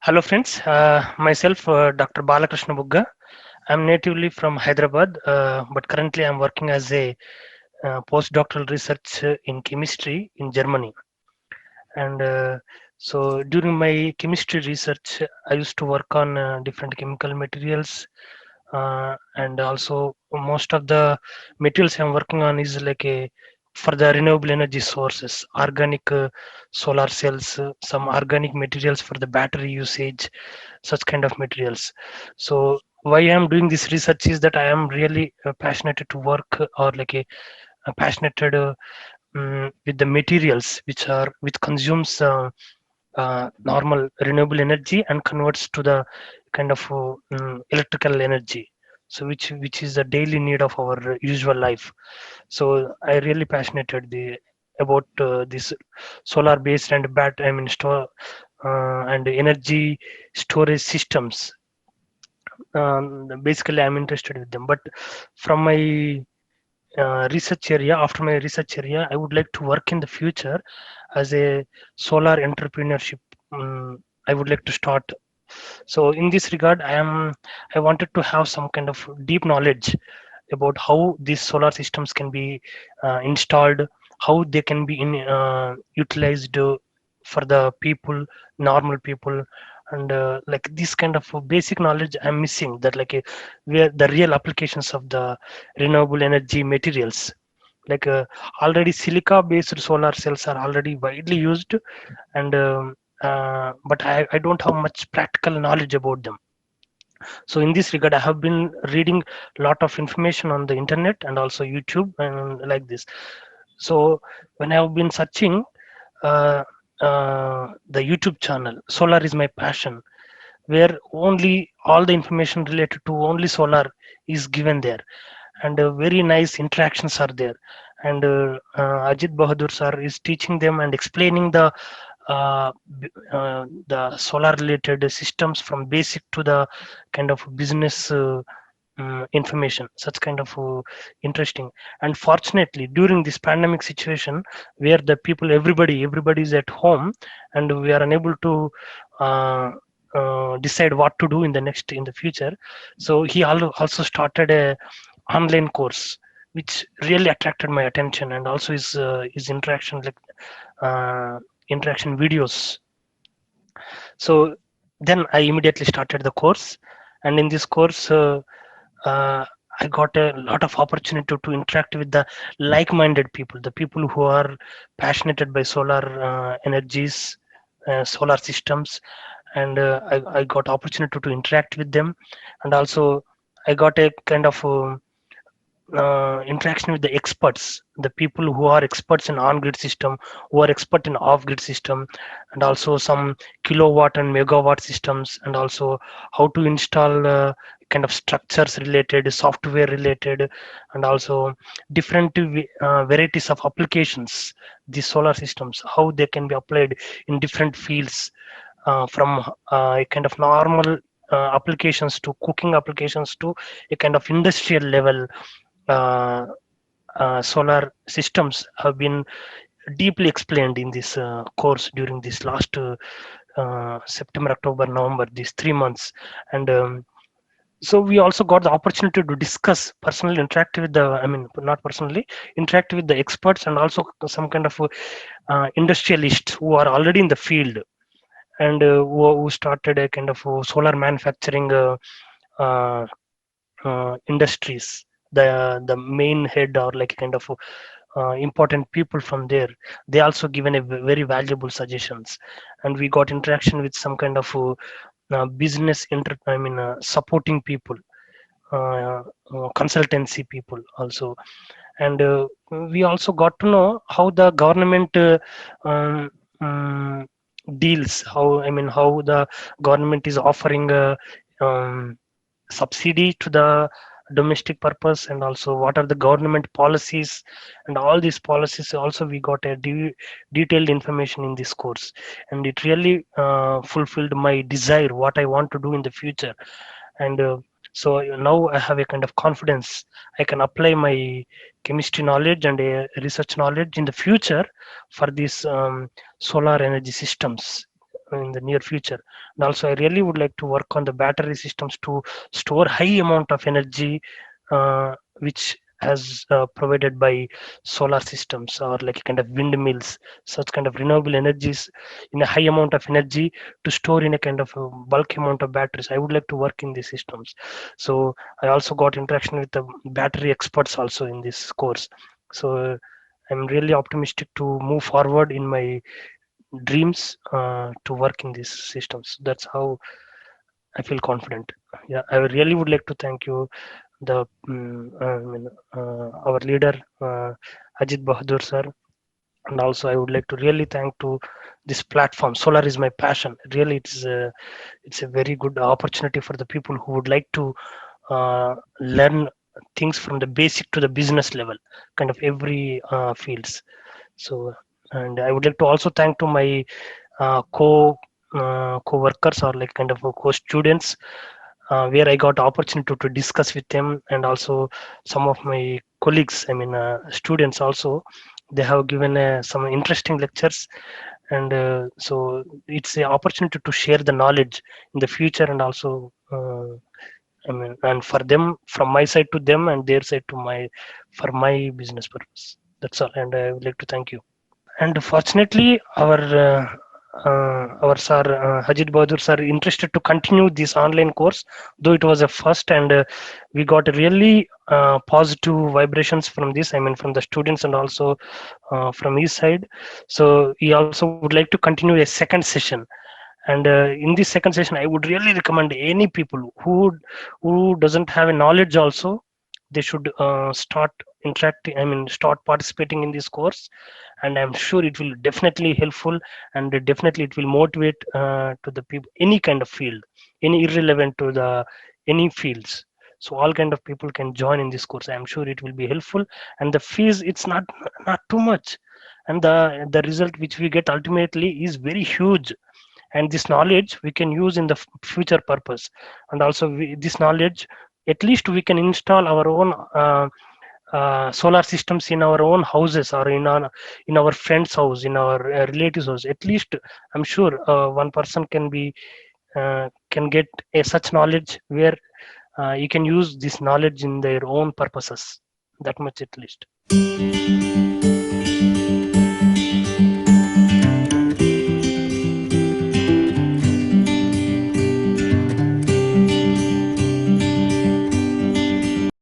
Hello friends, myself Dr. Balakrishna Bugga. I'm natively from Hyderabad, but currently I'm working as a postdoctoral research in chemistry in Germany. And so during my chemistry research, I used to work on different chemical materials, and also most of the materials I'm working on is like a for the renewable energy sources, organic solar cells, some organic materials for the battery usage, such kind of materials. So why I'm doing this research is that I am really passionate to work or like a passionate with the materials which consumes normal renewable energy and converts to the kind of electrical energy, so which is the daily need of our usual life. So I really passionate about this solar based and store and energy storage systems. Basically I'm interested with them, but from my research area after my research area I would like to work in the future as a solar entrepreneurship. I would like to start. So in this regard I wanted to have some kind of deep knowledge about how these solar systems can be installed, how they can be utilized for the people, normal people, and like this kind of basic knowledge I'm missing, that like where the real applications of the renewable energy materials, like already silica based solar cells are already widely used, and but I don't have much practical knowledge about them. So in this regard I have been reading a lot of information on the internet and also YouTube and like this. So when I have been searching uh, the YouTube channel solar is my passion, where only all the information related to only solar is given there, and very nice interactions are there, and Ajit Bahadur sir is teaching them and explaining the solar related systems from basic to the kind of business information, such kind of interesting. And fortunately during this pandemic situation, where the people everybody is at home and we are unable to uh, decide what to do in the next in the future, so he also started a online course which really attracted my attention, and also his interaction, like uh, interaction videos. So then I immediately started the course, and in this course uh, I got a lot of opportunity to interact with the like-minded people, the people who are passionate by solar energies, solar systems, and I got opportunity to interact with them, and also I got a kind of interaction with the experts, the people who are experts in on-grid system, who are expert in off-grid system, and also some kilowatt and megawatt systems, and also how to install kind of structures related, software related, and also different varieties of applications. These solar systems, how they can be applied in different fields, from a kind of normal applications to cooking applications to a kind of industrial level. uh, Solar systems have been deeply explained in this course during this last September, October, November, these 3 months. And so we also got the opportunity to discuss personally, interact with the, I mean, not personally, interact with the experts and also some kind of industrialists who are already in the field, and who started a kind of solar manufacturing uh, industries. The main head or like kind of important people from there, they also given a very valuable suggestions, and we got interaction with some kind of business I mean supporting people, consultancy people also. And we also got to know how the government um, um, deals, how I mean how the government is offering subsidy to the domestic purpose, and also what are the government policies, and all these policies also we got a detailed information in this course. And it really fulfilled my desire what I want to do in the future. And so now I have a kind of confidence I can apply my chemistry knowledge and research knowledge in the future for these solar energy systems. in the near future. And also I really would like to work on the battery systems to store high amount of energy, which has provided by solar systems or like kind of windmills, such kind of renewable energies in a high amount of energy to store in a kind of a bulk amount of batteries. I would like to work in these systems. So I also got interaction with the battery experts also in this course. So I'm really optimistic to move forward in my dreams to work in these systems. That's how I feel confident. Yeah, I really would like to thank you, the our leader Ajit Bahadur sir, and also I would like to really thank to this platform. Solar is my passion. Really, it's a very good opportunity for the people who would like to learn things from the basic to the business level, kind of every fields. So, and I would like to also thank to my co-workers or like kind of co-students, where I got opportunity to discuss with them, and also some of my colleagues. I mean, students also. They have given some interesting lectures, and so it's an opportunity to share the knowledge in the future, and also. I mean, and for them, from my side to them, and their side to my, for my business purpose. That's all, and I would like to thank you. And fortunately, our sir Hajit Bahadur sir interested to continue this online course, though it was a first, and we got really positive vibrations from this. I mean, from the students and also from his side. So he also would like to continue a second session. And in this second session, I would really recommend any people who doesn't have a knowledge also, they should start interacting. I mean, start participating in this course, and I'm sure it will definitely helpful, and definitely it will motivate to the people, any kind of field, any irrelevant to the any fields. So all kind of people can join in this course. I'm sure it will be helpful, and the fees, it's not too much, and the result which we get ultimately is very huge. And this knowledge we can use in the future purpose. And also this knowledge, at least we can install our own solar systems in our own houses, or in our friend's house, in our relatives house. At least I'm sure one person can get a such knowledge where you can use this knowledge in their own purposes, that much at least.